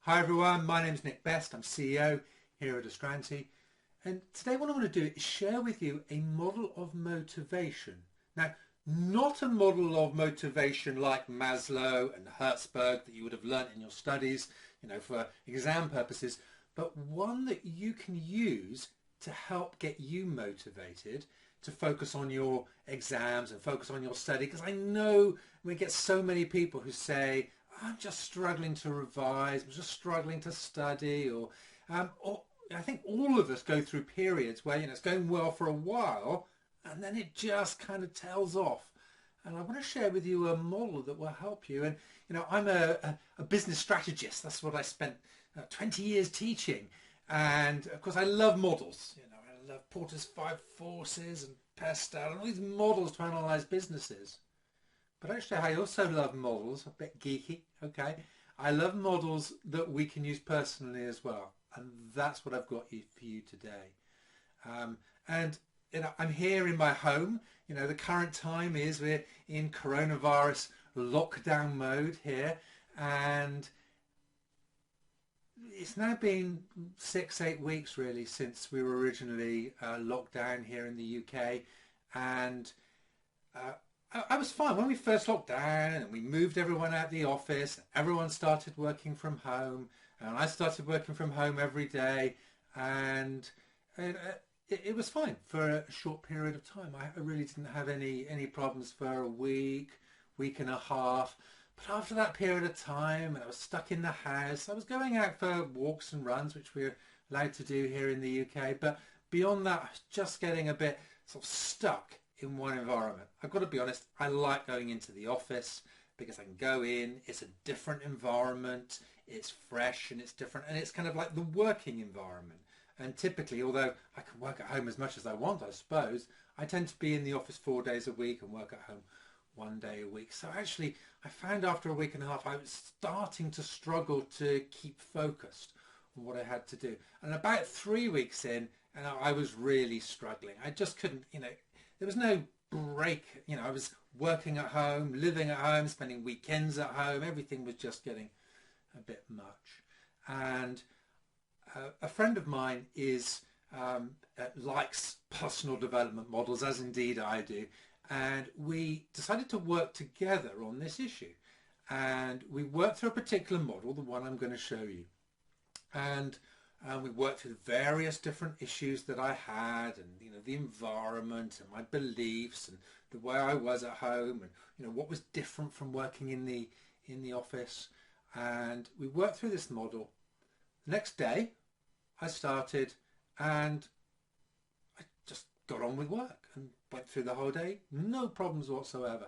Hi everyone, my name's Nick Best. I'm CEO here at Astranti, and today what I want to do is share with you a model of motivation. Now, not a model of motivation like Maslow and Hertzberg that you would have learnt in your studies, for exam purposes, but one that you can use to help get you motivated to focus on your exams and focus on your study, because I know we get so many people who say, I'm just struggling to revise, I'm just struggling to study, or I think all of us go through periods where it's going well for a while and then it just kind of tails off. And I want to share with you a model that will help you. And I'm a business strategist. That's what I spent 20 years teaching. And of course I love models. I love Porter's 5 Forces and Pestel and all these models to analyze businesses. But actually I also love models, a bit geeky, okay? I love models that we can use personally as well. And that's what I've got for you today. I'm here in my home. The current time is we're in coronavirus lockdown mode here. And it's now been 6-8 weeks really since we were originally locked down here in the UK. And I was fine when we first locked down and we moved everyone out of the office. Everyone started working from home, and I started working from home every day, and it was fine for a short period of time. I really didn't have any problems for a week and a half. But after that period of time, and I was stuck in the house, I was going out for walks and runs, which we're allowed to do here in the UK. But beyond that, I was just getting a bit sort of stuck in one environment. I've got to be honest, I like going into the office because I can go in, it's a different environment, it's fresh and it's different, and it's kind of like the working environment. And typically, although I can work at home as much as I want, I suppose, I tend to be in the office 4 days a week and work at home 1 day a week. So actually, I found after a week and a half, I was starting to struggle to keep focused on what I had to do. And about 3 weeks in, and I was really struggling. I just couldn't, there was no break. I was working at home, living at home, spending weekends at home. Everything was just getting a bit much. And a friend of mine likes personal development models, as indeed I do. And we decided to work together on this issue. And we worked through a particular model, the one I'm going to show you. And we worked through various different issues that I had, and the environment and my beliefs and the way I was at home, and what was different from working in the office. And we worked through this model. The next day I started and I just got on with work and went through the whole day, no problems whatsoever.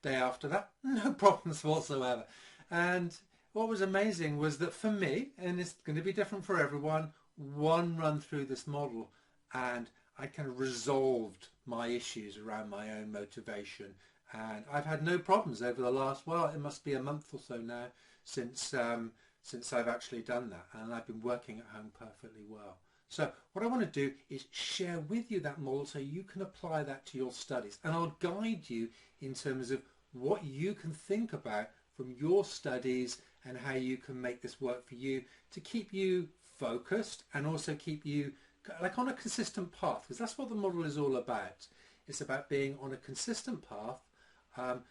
Day after that, no problems whatsoever. And what was amazing was that for me, and it's going to be different for everyone, one run through this model and I kind of resolved my issues around my own motivation. And I've had no problems over the last, well, it must be a month or so now since I've actually done that. And I've been working at home perfectly well. So what I want to do is share with you that model so you can apply that to your studies. And I'll guide you in terms of what you can think about from your studies and how you can make this work for you to keep you focused and also keep you like on a consistent path, because that's what the model is all about. It's about being on a consistent path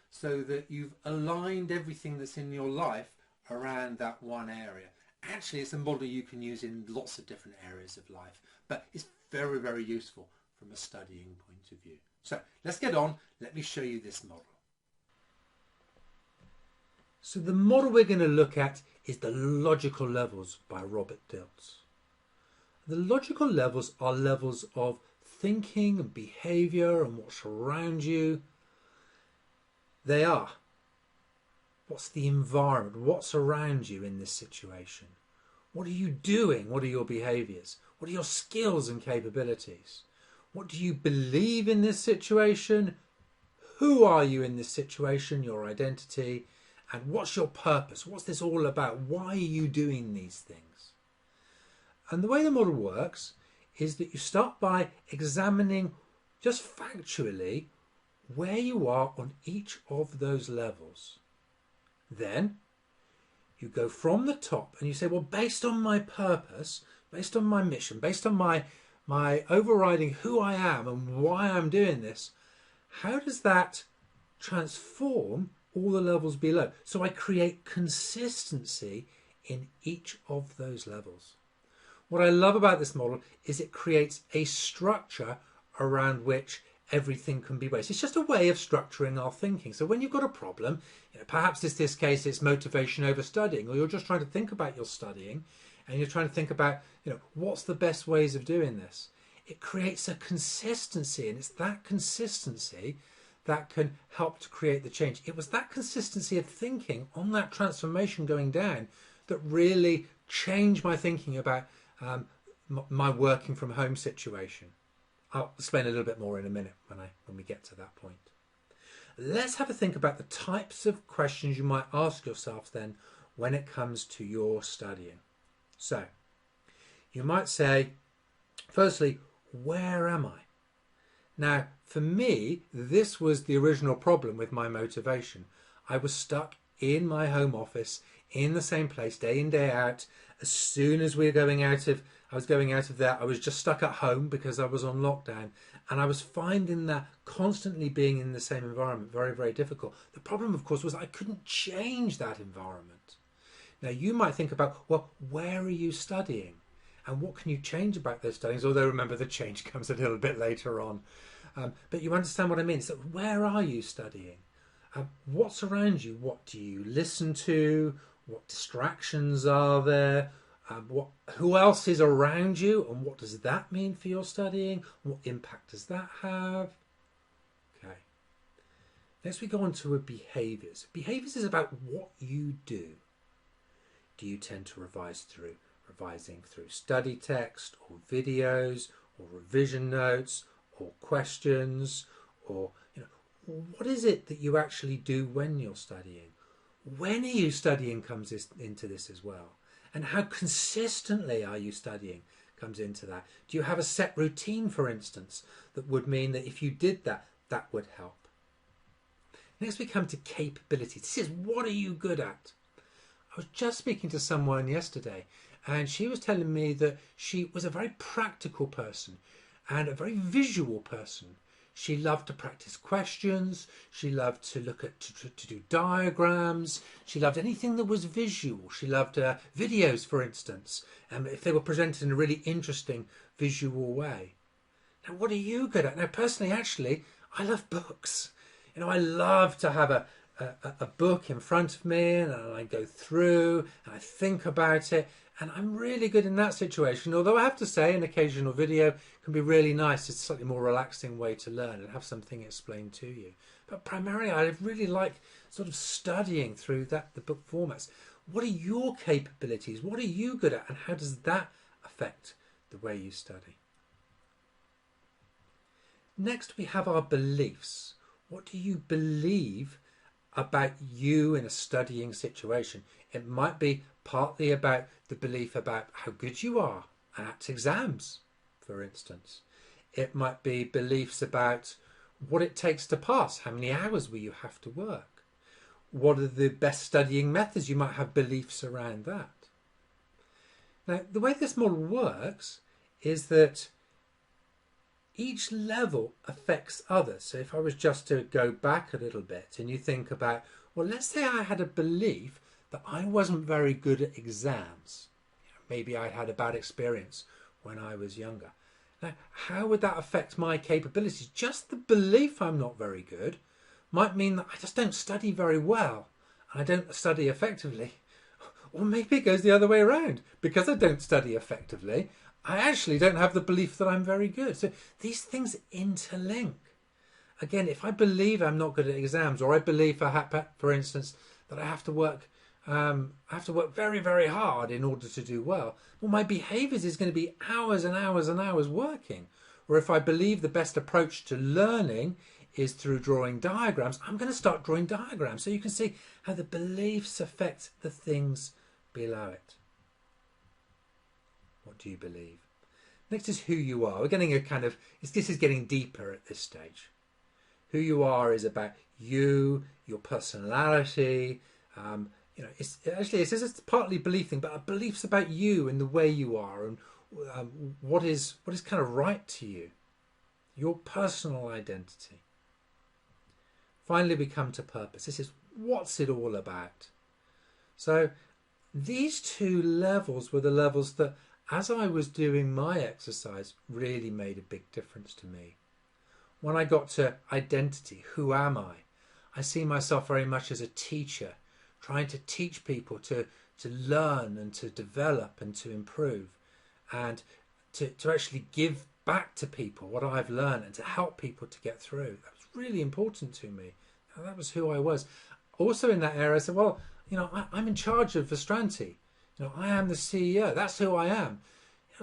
so that you've aligned everything that's in your life around that one area. Actually, it's a model you can use in lots of different areas of life, but it's very, very useful from a studying point of view. So let's get on. Let me show you this model. So the model we're going to look at is the logical levels by Robert Dilts. The logical levels are levels of thinking and behaviour and what's around you. They are. What's the environment? What's around you in this situation? What are you doing? What are your behaviours? What are your skills and capabilities? What do you believe in this situation? Who are you in this situation? Your identity. And what's your purpose? What's this all about? Why are you doing these things? And the way the model works is that you start by examining just factually where you are on each of those levels. Then You go from the top and you say, well, based on my purpose, based on my mission, based on my overriding who I am and why I'm doing this, how does that transform all the levels below? So I create consistency in each of those levels. What I love about this model is it creates a structure around which everything can be based. It's just a way of structuring our thinking. So when you've got a problem, perhaps in this case it's motivation over studying, or you're just trying to think about your studying and you're trying to think about, what's the best ways of doing this? It creates a consistency, and it's that consistency that can help to create the change. It was that consistency of thinking on that transformation going down that really changed my thinking about my working from home situation. I'll explain a little bit more in a minute when we get to that point. Let's have a think about the types of questions you might ask yourself then when it comes to your studying. So, you might say, firstly, where am I? Now, for me, this was the original problem with my motivation. I was stuck in my home office, in the same place, day in, day out. As soon as I was going out of there, I was just stuck at home because I was on lockdown. And I was finding that constantly being in the same environment very, very difficult. The problem, of course, was I couldn't change that environment. Now, you might think about, well, where are you studying? And what can you change about those studies? Although, remember, the change comes a little bit later on. But you understand what I mean. So where are you studying? What's around you? What do you listen to? What distractions are there? Who else is around you? And what does that mean for your studying? What impact does that have? Okay. Next we go on to behaviours. Behaviours is about what you do. Do you tend to revising through study text or videos or revision notes or questions, or what is it that you actually do when you're studying? When are you studying comes into this as well. And how consistently are you studying comes into that. Do you have a set routine, for instance, that would mean that if you did that, that would help? Next we come to capabilities. This is, what are you good at? I was just speaking to someone yesterday, and she was telling me that she was a very practical person and a very visual person. She loved to practice questions. She loved to look at to do diagrams. She loved anything that was visual. She loved videos, for instance, if they were presented in a really interesting visual way. Now, what are you good at? Now, personally, actually, I love books. I love to have a book in front of me, and I go through and I think about it, and I'm really good in that situation. Although I have to say, an occasional video can be really nice. It's a slightly more relaxing way to learn and have something explained to you. But primarily, I really like sort of studying through the book formats. What are your capabilities? What are you good at? And how does that affect the way you study? Next, we have our beliefs. What do you believe about you in a studying situation? It might be partly about the belief about how good you are at exams, for instance. It might be beliefs about what it takes to pass, how many hours will you have to work, what are the best studying methods. You might have beliefs around that. Now, the way this model works is that each level affects others. So if I was just to go back a little bit and you think about, well, let's say I had a belief that I wasn't very good at exams. Maybe I'd had a bad experience when I was younger. Now, how would that affect my capabilities? Just the belief I'm not very good might mean that I just don't study very well and I don't study effectively. Or maybe it goes the other way around. Because I don't study effectively, I actually don't have the belief that I'm very good. So these things interlink. Again, if I believe I'm not good at exams, or I believe, for instance, that I have to work very, very hard in order to do well, my behaviours is going to be hours and hours and hours working. Or if I believe the best approach to learning is through drawing diagrams, I'm going to start drawing diagrams. So you can see how the beliefs affect the things below it. What do you believe? Next is who you are. We're getting this is getting deeper at this stage. Who you are is about you, your personality, it's partly a belief thing, but a belief's about you and the way you are, and what is kind of right to you, your personal identity. Finally, we come to purpose. This is what's it all about. So these two levels were the levels that, as I was doing my exercise, really made a big difference to me. When I got to identity, who am I see myself very much as a teacher, trying to teach people to learn and to develop and to improve, and to actually give back to people what I've learned and to help people to get through. That was really important to me. And that was who I was. Also in that area, I said, well, I'm in charge of Vestranti. I am the CEO. That's who I am.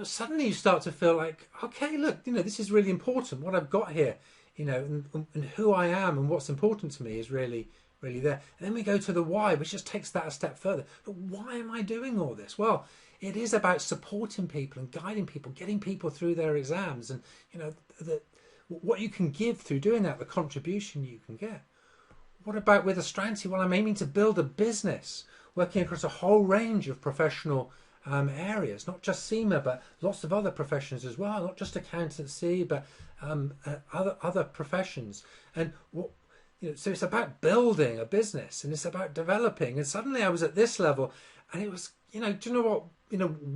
Suddenly you start to feel like, okay, look, this is really important. What I've got here, and who I am and what's important to me is really, really there. And then we go to the why, which just takes that a step further. But why am I doing all this? Well, it is about supporting people and guiding people, getting people through their exams, and what you can give through doing that, the contribution you can get. What about with Vestranti? Well, I'm aiming to build a business working across a whole range of professional areas, not just CIMA, but lots of other professions as well, not just accountancy, but other professions. And so it's about building a business, and it's about developing. And suddenly I was at this level, and it was, do you know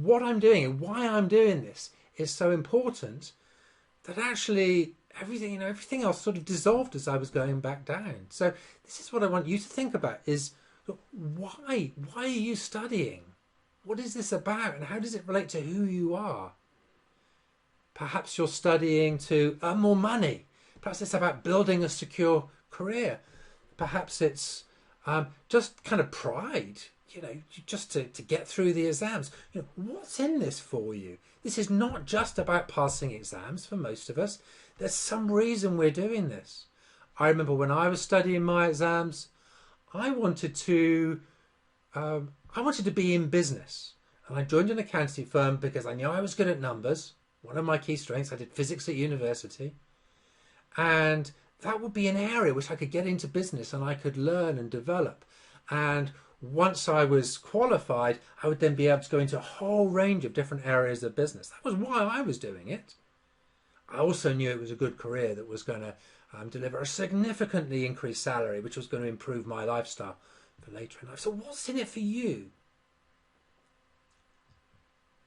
what I'm doing and why I'm doing this is so important that actually everything else sort of dissolved as I was going back down. So this is what I want you to think about: is why are you studying? What is this about, and how does it relate to who you are? Perhaps you're studying to earn more money. Perhaps it's about building a secure career. Perhaps it's just kind of pride, just to get through the exams. What's in this for you? This is not just about passing exams for most of us. There's some reason we're doing this. I remember when I was studying my exams, I wanted to be in business, and I joined an accounting firm because I knew I was good at numbers. One of my key strengths. I did physics at university, and that would be an area which I could get into business and I could learn and develop. And once I was qualified, I would then be able to go into a whole range of different areas of business. That was why I was doing it. I also knew it was a good career that was going to deliver a significantly increased salary, which was going to improve my lifestyle for later in life. So what's in it for you?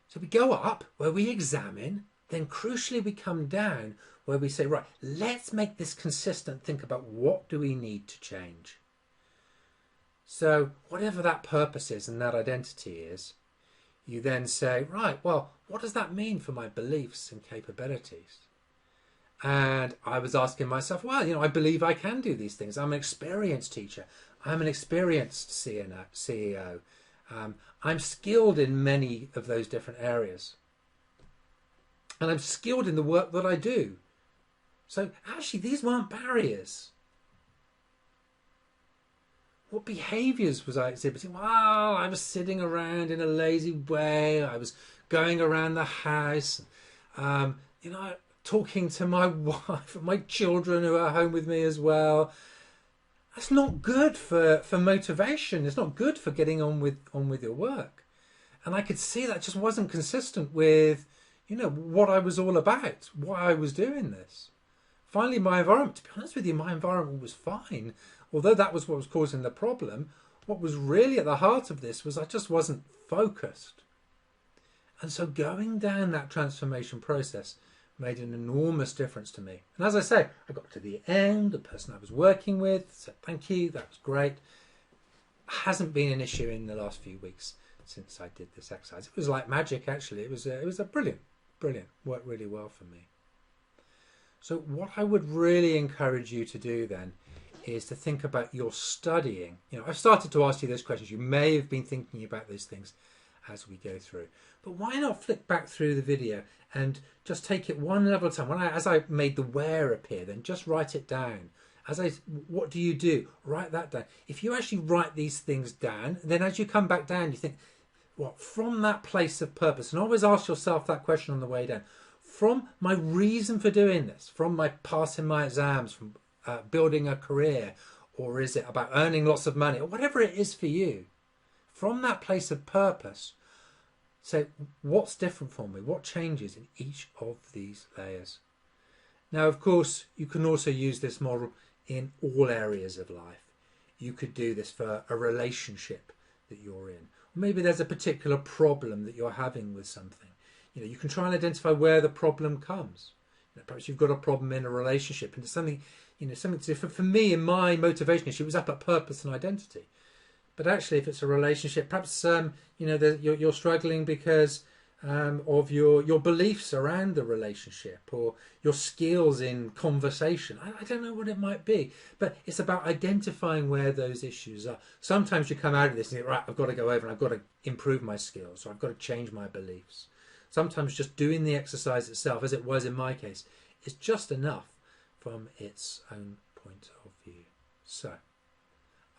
So we go up where we examine, then crucially we come down where we say, right, let's make this consistent. Think about what do we need to change. So whatever that purpose is and that identity is, you then say, right, well, what does that mean for my beliefs and capabilities? And I was asking myself, well, I believe I can do these things. I'm an experienced teacher. I'm an experienced CEO. I'm skilled in many of those different areas. And I'm skilled in the work that I do. So actually, these weren't barriers. What behaviours was I exhibiting? Well, I was sitting around in a lazy way. I was going around the house, talking to my wife and my children who are home with me as well. That's not good for motivation. It's not good for getting on with your work. And I could see that just wasn't consistent with, what I was all about, why I was doing this. Finally, my environment, to be honest with you, my environment was fine. Although that was what was causing the problem, what was really at the heart of this was I just wasn't focused. And so going down that transformation process made an enormous difference to me. And as I say, I got to the end, the person I was working with said, thank you, that was great. Hasn't been an issue in the last few weeks since I did this exercise. It was like magic, actually. It was a brilliant, worked really well for me. So what I would really encourage you to do then is to think about your studying. I've started to ask you those questions. You may have been thinking about those things as we go through. But why not flick back through the video and just take it one level at a time? As I made the where appear, then just write it down. What do you do? Write that down. If you actually write these things down, then as you come back down, you think, from that place of purpose, and always ask yourself that question on the way down. From my reason for doing this, from my passing my exams, from building a career, or is it about earning lots of money, or whatever it is for you? from that place of purpose, say, what's different for me? What changes in each of these layers? Now, of course, you can also use this model in all areas of life. You could do this for a relationship that you're in. Or maybe there's a particular problem that you're having with something. You can try and identify where the problem comes. Perhaps you've got a problem in a relationship, and it's something, something to do. For me, in my motivation issue, it was up at purpose and identity. But actually, if it's a relationship, perhaps you're struggling because of your beliefs around the relationship, or your skills in conversation. I don't know what it might be, but it's about identifying where those issues are. Sometimes you come out of this and think, right, I've got to go over and I've got to improve my skills, or I've got to change my beliefs. Sometimes just doing the exercise itself, as it was in my case, is just enough from its own point of view. So,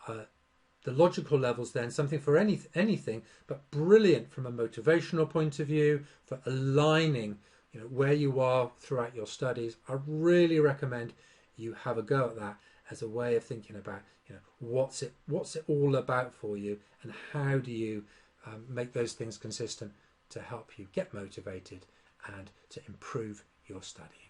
the logical levels then, something for anything, but brilliant from a motivational point of view, for aligning where you are throughout your studies. I really recommend you have a go at that as a way of thinking about what's it all about for you, and how do you make those things consistent to help you get motivated and to improve your studying.